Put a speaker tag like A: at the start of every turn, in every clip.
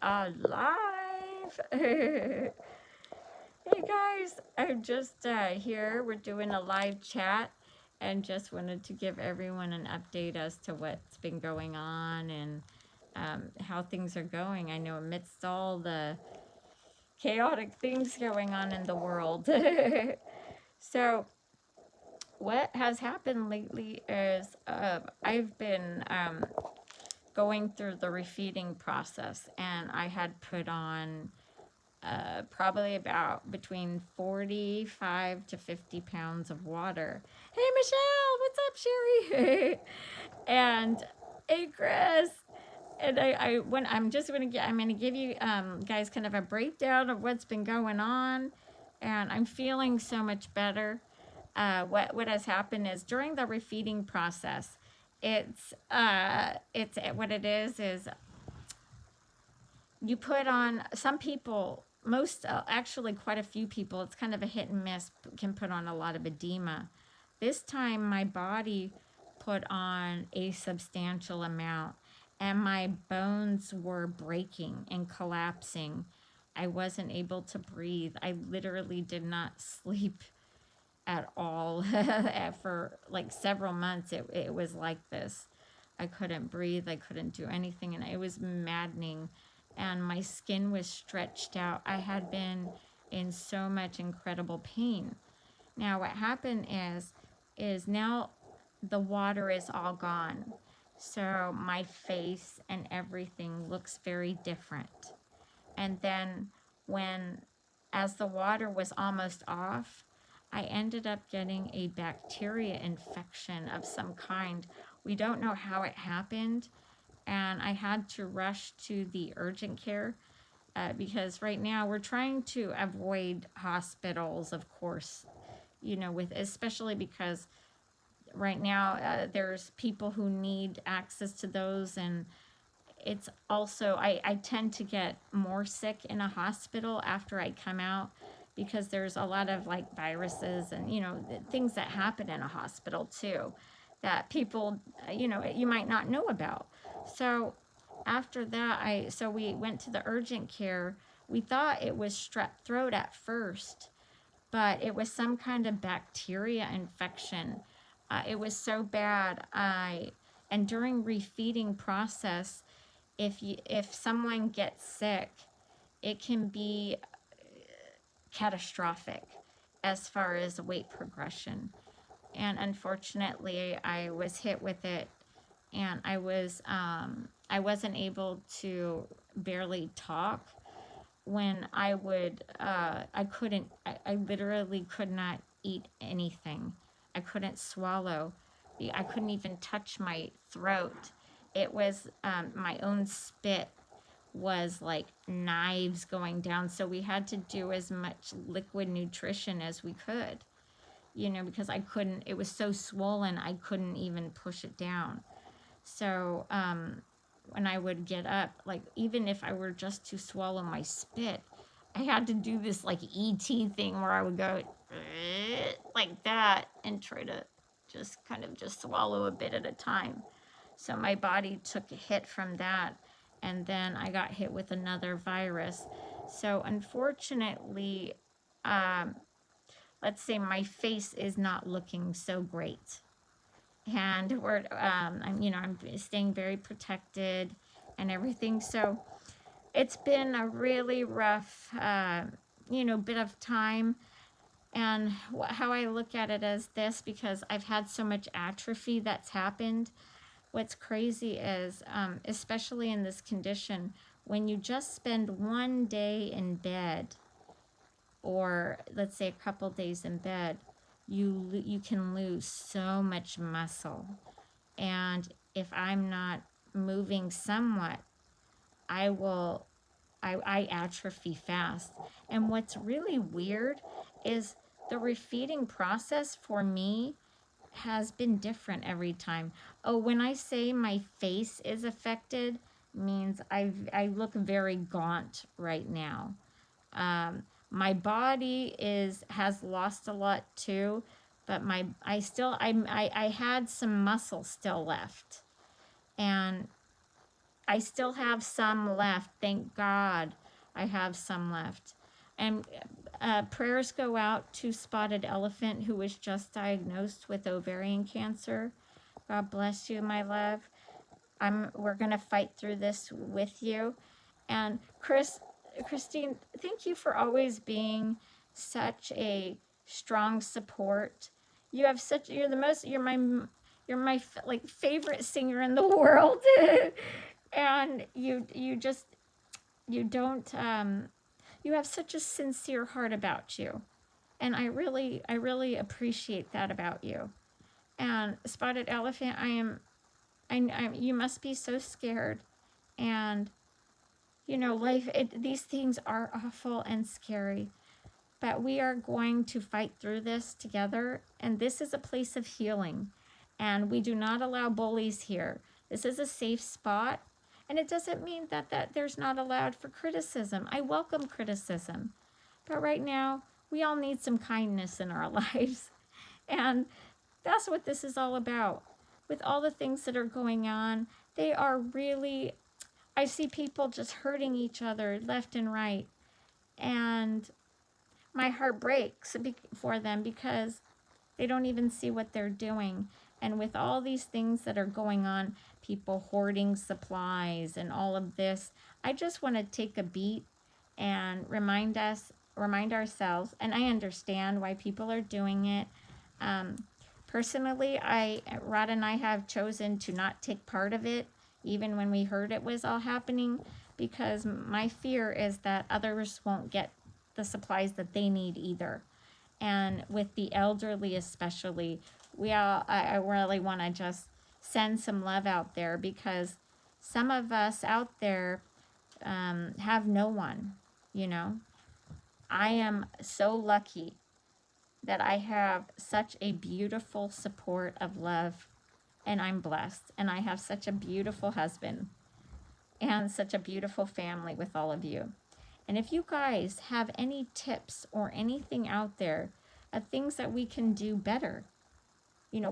A: alive. Hey guys, I'm just here. We're doing a live chat and just wanted to give everyone an update as to what's been going on and how things are going. I know amidst all the chaotic things going on in the world. So, what has happened lately is I've been going through the refeeding process, and I had put on probably about between 45 to 50 pounds of water. Hey, Michelle, what's up, Sherry? And hey, Chris. And I'm gonna give you guys kind of a breakdown of what's been going on, and I'm feeling so much better. What has happened is during the refeeding process, it's what it is you put on some people, most actually quite a few people, it's kind of a hit and miss, can put on a lot of edema. This time my body put on a substantial amount, and my bones were breaking and collapsing. I wasn't able to breathe. I literally did not sleep at all for like several months. It was like this. I couldn't breathe, I couldn't do anything, and it was maddening. And my skin was stretched out. I had been in so much incredible pain. Now what happened is now the water is all gone. So my face and everything looks very different. And then when, as the water was almost off, I ended up getting a bacteria infection of some kind. We don't know how it happened, and I had to rush to the urgent care because right now we're trying to avoid hospitals, of course, you know, with especially because right now there's people who need access to those, and it's also I tend to get more sick in a hospital after I come out because there's a lot of like viruses and you know things that happen in a hospital too that people you know you might not know about. So after that we went to the urgent care. We thought it was strep throat at first, but it was some kind of bacteria infection. It was so bad. And during refeeding process, if someone gets sick, it can be catastrophic as far as weight progression. And unfortunately, I was hit with it, and I wasn't able to barely talk. When I couldn't, I literally could not eat anything. I couldn't swallow. I couldn't even touch my throat. It was my own spit was like knives going down. So we had to do as much liquid nutrition as we could, you know, because I couldn't, it was so swollen, I couldn't even push it down. So when I would get up, like even if I were just to swallow my spit, I had to do this like ET thing where I would go like that and try to just kind of just swallow a bit at a time. So my body took a hit from that, and then I got hit with another virus. So unfortunately, um, let's say my face is not looking so great, and I'm staying very protected and everything. So it's been a really rough, bit of time. And how I look at it as this, because I've had so much atrophy that's happened. What's crazy is, especially in this condition, when you just spend one day in bed, or let's say a couple days in bed, you can lose so much muscle. And if I'm not moving somewhat, I atrophy fast. And what's really weird is the refeeding process for me has been different every time. Oh, when I say my face is affected, means I look very gaunt right now. My body has lost a lot too, but I had some muscle still left, and I still have some left. Thank God I have some left. And prayers go out to Spotted Elephant, who was just diagnosed with ovarian cancer. God bless you, my love. We're gonna fight through this with you. And Christine, thank you for always being such a strong support. You're my like favorite singer in the world. And you just you don't you have such a sincere heart about you. And I really appreciate that about you. And Spotted Elephant, you must be so scared. And these things are awful and scary, but we are going to fight through this together. And this is a place of healing. And we do not allow bullies here. This is a safe spot. And it doesn't mean that there's not allowed for criticism. I welcome criticism. But right now, we all need some kindness in our lives. And that's what this is all about. With all the things that are going on, they are really, I see people just hurting each other left and right. And my heart breaks for them because they don't even see what they're doing. And with all these things that are going on, people hoarding supplies and all of this, I just want to take a beat and remind ourselves, and I understand why people are doing it. Personally, Rod and I have chosen to not take part of it, even when we heard it was all happening, because my fear is that others won't get the supplies that they need either. And with the elderly especially, I really want to just send some love out there, because some of us out there have no one, you know. I am so lucky that I have such a beautiful support of love, and I'm blessed. And I have such a beautiful husband and such a beautiful family with all of you. And if you guys have any tips or anything out there of things that we can do better,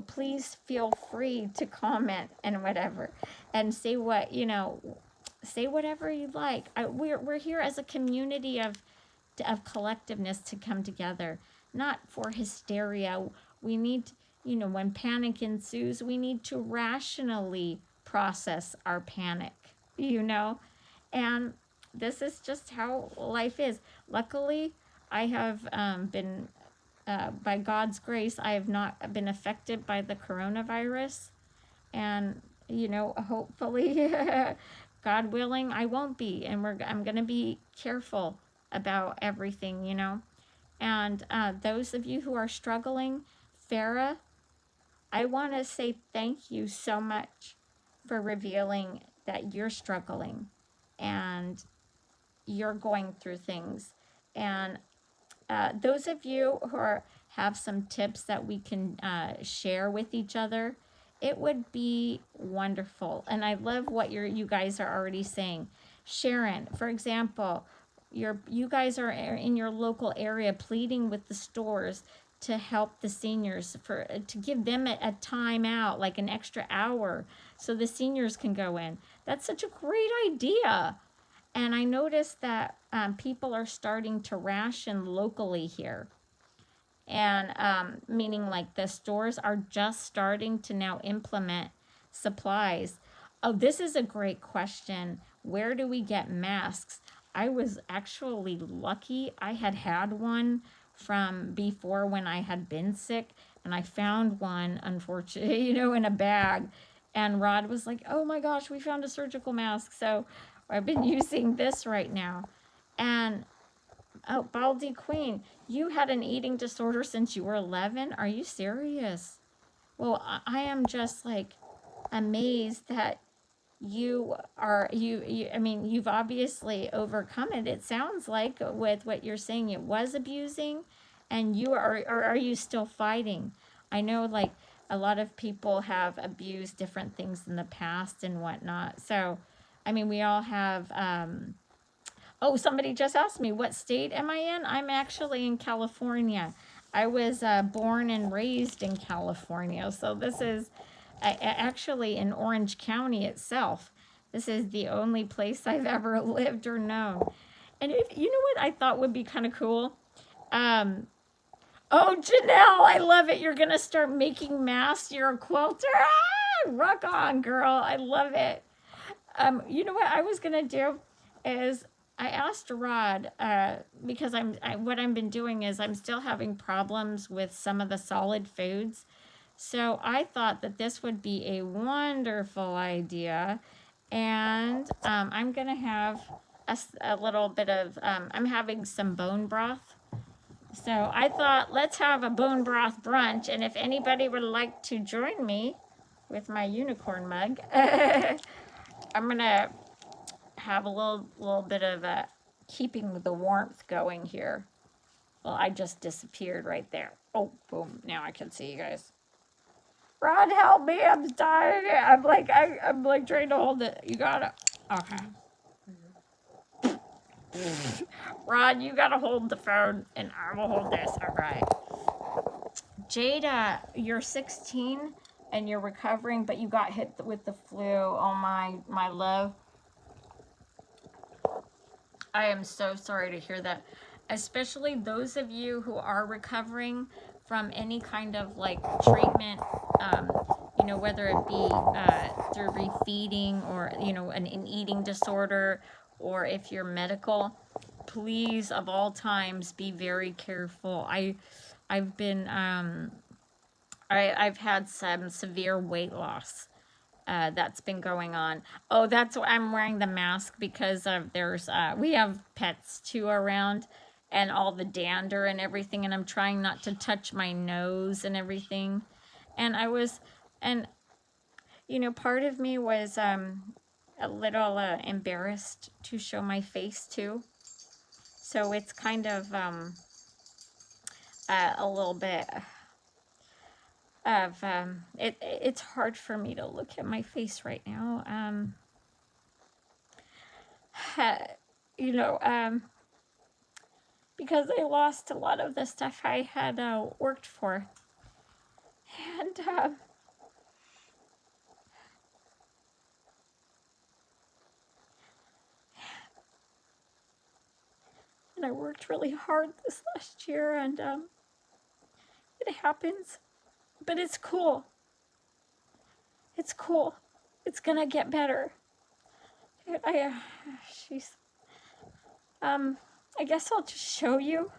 A: please feel free to comment and whatever, and say say whatever you like. We're here as a community of collectiveness to come together, not for hysteria. We need, when panic ensues, we need to rationally process our panic. And this is just how life is. Luckily, I have been, by God's grace, I have not been affected by the coronavirus. And, hopefully, God willing, I won't be. And I'm going to be careful about everything. And those of you who are struggling, Farah, I want to say thank you so much for revealing that you're struggling and you're going through things. And those of you who have some tips that we can share with each other, it would be wonderful. And I love what you guys are already saying. Sharon, for example, you guys are in your local area pleading with the stores to help the seniors, to give them a time out, like an extra hour, so the seniors can go in. That's such a great idea. And I noticed that people are starting to ration locally here. And meaning like the stores are just starting to now implement supplies. Oh, this is a great question. Where do we get masks? I was actually lucky. I had one from before when I had been sick, and I found one, unfortunately, in a bag. And Rod was like, oh my gosh, we found a surgical mask. So I've been using this right now. And oh, Baldy Queen, you had an eating disorder since you were 11? Are you serious? Well, I am just like amazed that you've obviously overcome it. It sounds like with what you're saying, it was abusing, and are you still fighting? I know like a lot of people have abused different things in the past and whatnot. So, we all have, oh, somebody just asked me, what state am I in? I'm actually in California. I was born and raised in California. So this is actually in Orange County itself. This is the only place I've ever lived or known. And if you know what I thought would be kind of cool? Oh, Janelle, I love it. You're going to start making masks. You're a quilter. Ah, rock on, girl. I love it. You know what I was going to do is I asked Rod, because what I've been doing is I'm still having problems with some of the solid foods. So I thought that this would be a wonderful idea. And I'm going to have a little bit of, I'm having some bone broth. So I thought, let's have a bone broth brunch. And if anybody would like to join me with my unicorn mug, I'm going to have a little bit of keeping the warmth going here. Well, I just disappeared right there. Oh, boom. Now I can see you guys. Rod, help me. I'm dying. I'm like trying to hold it. You got it. Okay. Rod, you gotta hold the phone and I will hold this. All right. Jada, you're 16 and you're recovering, but you got hit with the flu. Oh my love. I am so sorry to hear that. Especially those of you who are recovering from any kind of like treatment, you know, whether it be through refeeding or, you know, an eating disorder, or if you're medical, please, of all times, be very careful. I've been, I've had some severe weight loss. That's been going on. Oh, that's why I'm wearing the mask, because there's we have pets too around, and all the dander and everything, and I'm trying not to touch my nose and everything. And and you know, part of me was a little embarrassed to show my face too. So it's kind of a little bit of it's hard for me to look at my face right now. You know, because I lost a lot of the stuff I had worked for. And I worked really hard this last year, and it happens. But it's cool. It's cool. It's gonna get better. She's, I guess I'll just show you.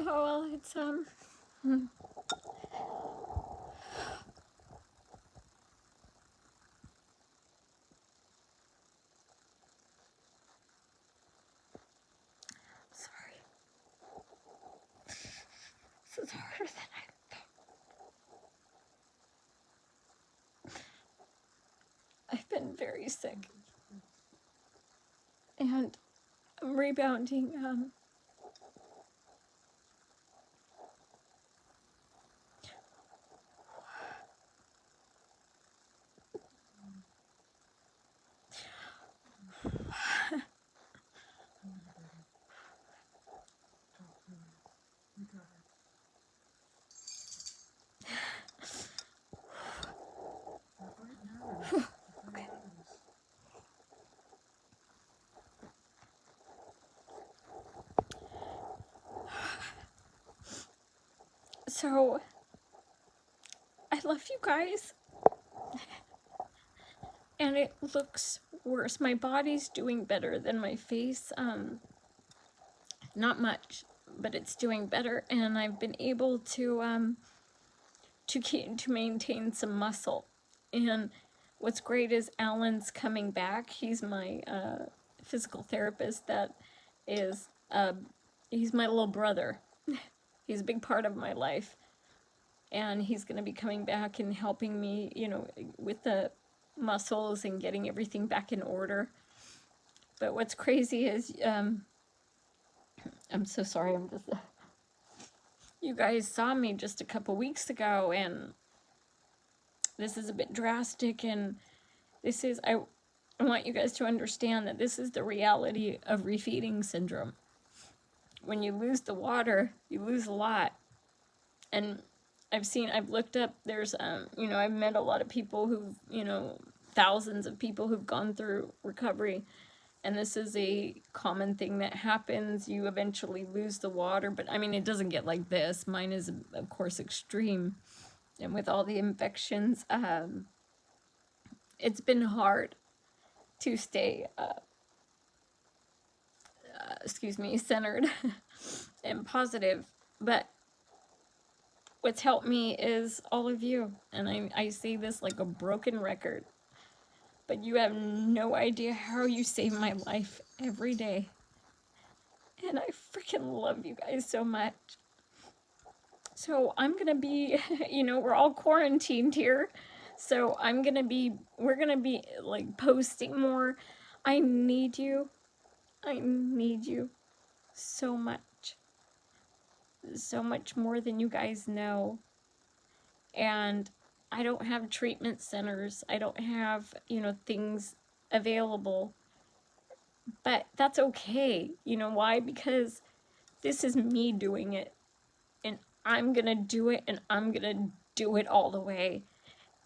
A: Oh, well, it's, sorry. This is harder than I thought. I've been very sick. And I'm rebounding, okay. So, I love you guys. And it looks worse. My body's doing better than my face. Not much, but it's doing better. And I've been able to maintain some muscle. And what's great is Alan's coming back. He's my physical therapist. That is, he's my little brother. He's a big part of my life. And he's going to be coming back and helping me, you know, with the muscles and getting everything back in order. But what's crazy is, I'm so sorry, I'm just, you guys saw me just a couple weeks ago, and this is a bit drastic, and this is, I want you guys to understand that this is the reality of refeeding syndrome. When you lose the water, you lose a lot. And I've looked up, there's, I've met a lot of people who've, thousands of people who've gone through recovery. And this is a common thing that happens. You eventually lose the water, but I mean, it doesn't get like this. Mine is, of course, extreme. And with all the infections, it's been hard to stay, centered and positive. But what's helped me is all of you. And I say this like a broken record, but you have no idea how you save my life every day. And I freaking love you guys so much. So I'm gonna be, we're all quarantined here. So we're gonna be like posting more. I need you. I need you so much. So much more than you guys know. And I don't have treatment centers. I don't have, things available. But that's okay. You know why? Because this is me doing it. And I'm gonna do it, and I'm gonna do it all the way.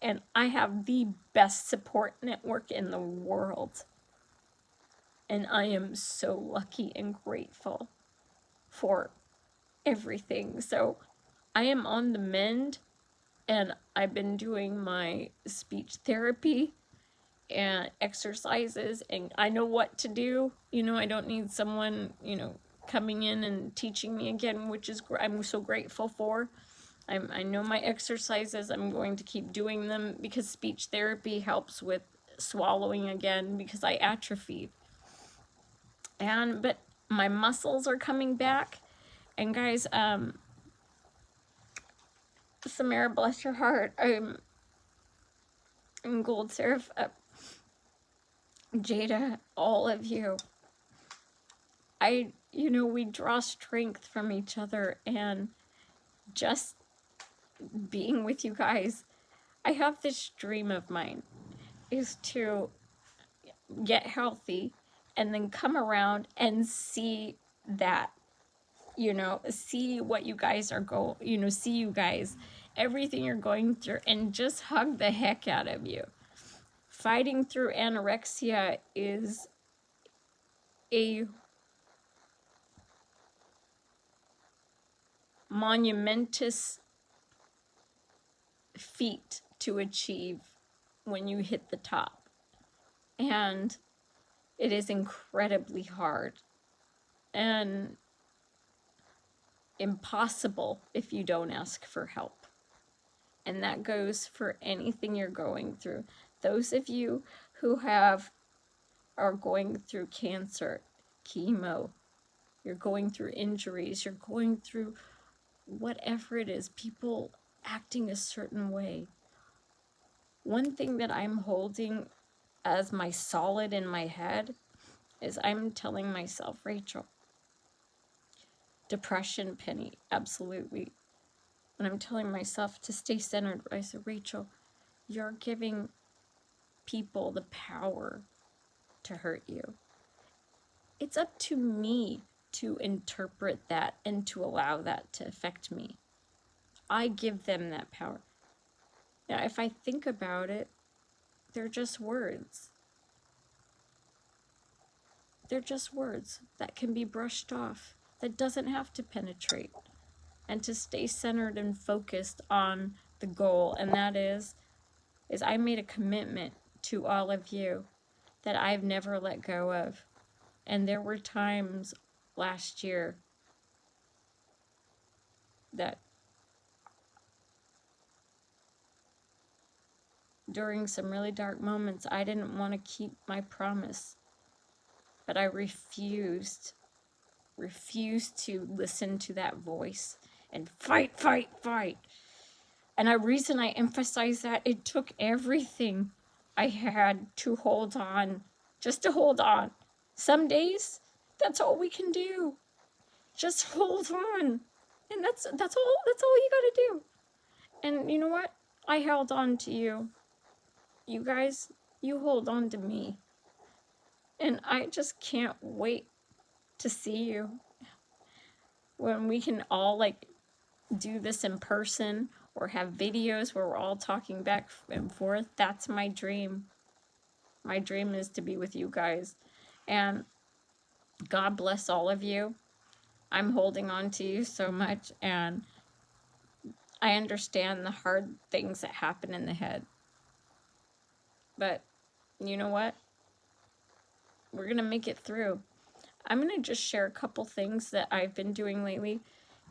A: And I have the best support network in the world. And I am so lucky and grateful for everything. So I am on the mend, and I've been doing my speech therapy and exercises, and I know what to do. I don't need someone, coming in and teaching me again, which is I'm so grateful for. I know my exercises. I'm going to keep doing them because speech therapy helps with swallowing again because I atrophied. But my muscles are coming back. And guys, Samara, bless your heart. I'm Gold Seraph, Jada, all of you. We draw strength from each other, and just being with you guys, I have this dream of mine is to get healthy and then come around and see that, see what you guys are see you guys, everything you're going through, and just hug the heck out of you. Fighting through anorexia is a monumentous feat to achieve when you hit the top. And it is incredibly hard and impossible if you don't ask for help. And that goes for anything you're going through. Those of you who are going through cancer, chemo, you're going through injuries, you're going through whatever it is, people acting a certain way. One thing that I'm holding as my solid in my head is I'm telling myself, RaCHaeL, depression, Penny, absolutely. When I'm telling myself to stay centered, I said, RaCHaeL, you're giving people the power to hurt you. It's up to me to interpret that and to allow that to affect me. I give them that power. Now, if I think about it, they're just words. They're just words that can be brushed off, that doesn't have to penetrate. And to stay centered and focused on the goal, and that is I made a commitment to all of you that I've never let go of. And there were times last year that during some really dark moments, I didn't want to keep my promise. But I refused to listen to that voice and fight, fight, fight. And the reason I emphasize that, it took everything I had to hold on, just to hold on. Some days, that's all we can do. Just hold on. And that's all you gotta do. And you know what? I held on to you. You guys, you hold on to me. And I just can't wait to see you when we can all like do this in person or have videos where we're all talking back and forth. That's my dream. My dream is to be with you guys. And God bless all of you. I'm holding on to you so much, and I understand the hard things that happen in the head. But you know what? We're going to make it through. I'm going to just share a couple things that I've been doing lately.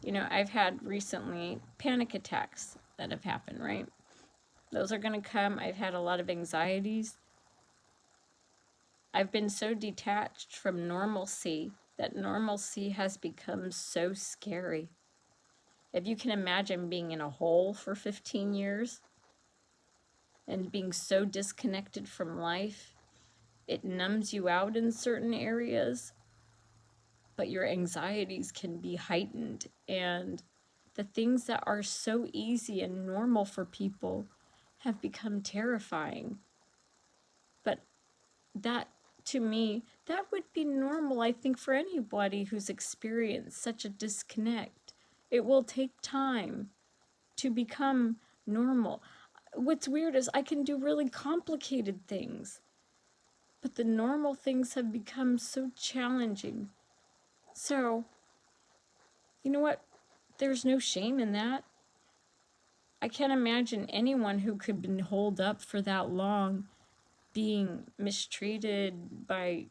A: You know, I've had recently panic attacks that have happened, right? Those are going to come. I've had a lot of anxieties. I've been so detached from normalcy that normalcy has become so scary. If you can imagine being in a hole for 15 years and being so disconnected from life, it numbs you out in certain areas, but your anxieties can be heightened. And the things that are so easy and normal for people have become terrifying. But that, to me, that would be normal, I think, for anybody who's experienced such a disconnect. It will take time to become normal. What's weird is I can do really complicated things, but the normal things have become so challenging. So, you know what? There's no shame in that. I can't imagine anyone who could have been holed up for that long being mistreated by,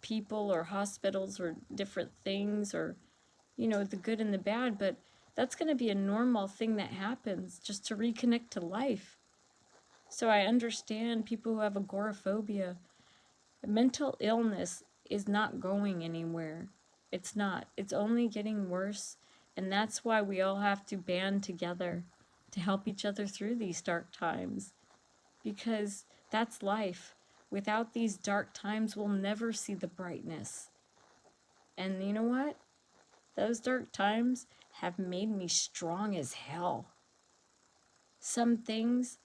A: people or hospitals or different things, or, the good and the bad, but that's going to be a normal thing that happens just to reconnect to life. So I understand people who have agoraphobia. Mental illness is not going anywhere. It's not. It's only getting worse, and that's why we all have to band together to help each other through these dark times, because that's life. Without these dark times, we'll never see the brightness. And you know what? Those dark times have made me strong as hell. Some things,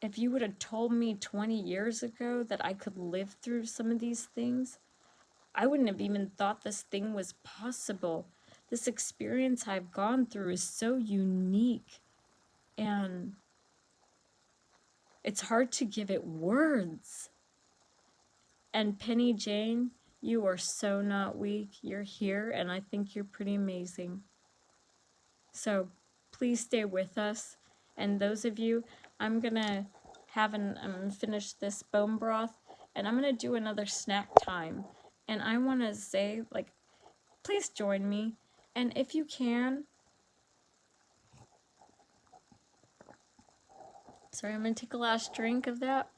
A: if you would have told me 20 years ago that I could live through some of these things, I wouldn't have even thought this thing was possible. This experience I've gone through is so unique, and it's hard to give it words. And Penny Jane, you are so not weak. You're here, and I think you're pretty amazing. So please stay with us. And those of you, I'm gonna finish this bone broth, and I'm gonna do another snack time. And I want to say, like, please join me. And if you can, sorry, I'm gonna take a last drink of that.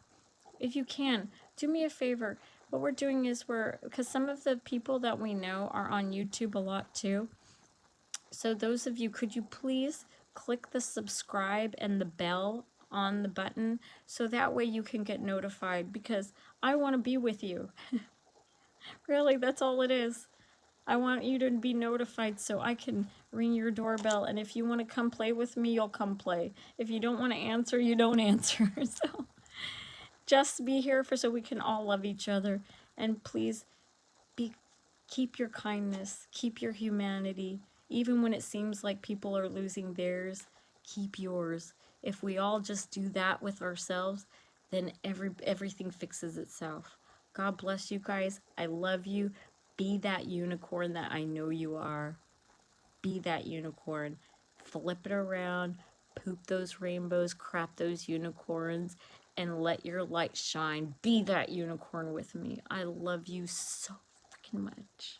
A: If you can, do me a favor. What we're doing is because some of the people that we know are on YouTube a lot too. So those of you, could you please click the subscribe and the bell on the button so that way you can get notified, because I want to be with you. Really, that's all it is. I want you to be notified so I can ring your doorbell, and if you want to come play with me, you'll come play. If you don't want to answer, you don't answer. So just be here so we can all love each other. And please keep your kindness, keep your humanity. Even when it seems like people are losing theirs, keep yours. If we all just do that with ourselves, then everything fixes itself. God bless you guys. I love you. Be that unicorn that I know you are. Be that unicorn. Flip it around. Poop those rainbows. Crap those unicorns. And let your light shine. Be that unicorn with me. I love you so freaking much.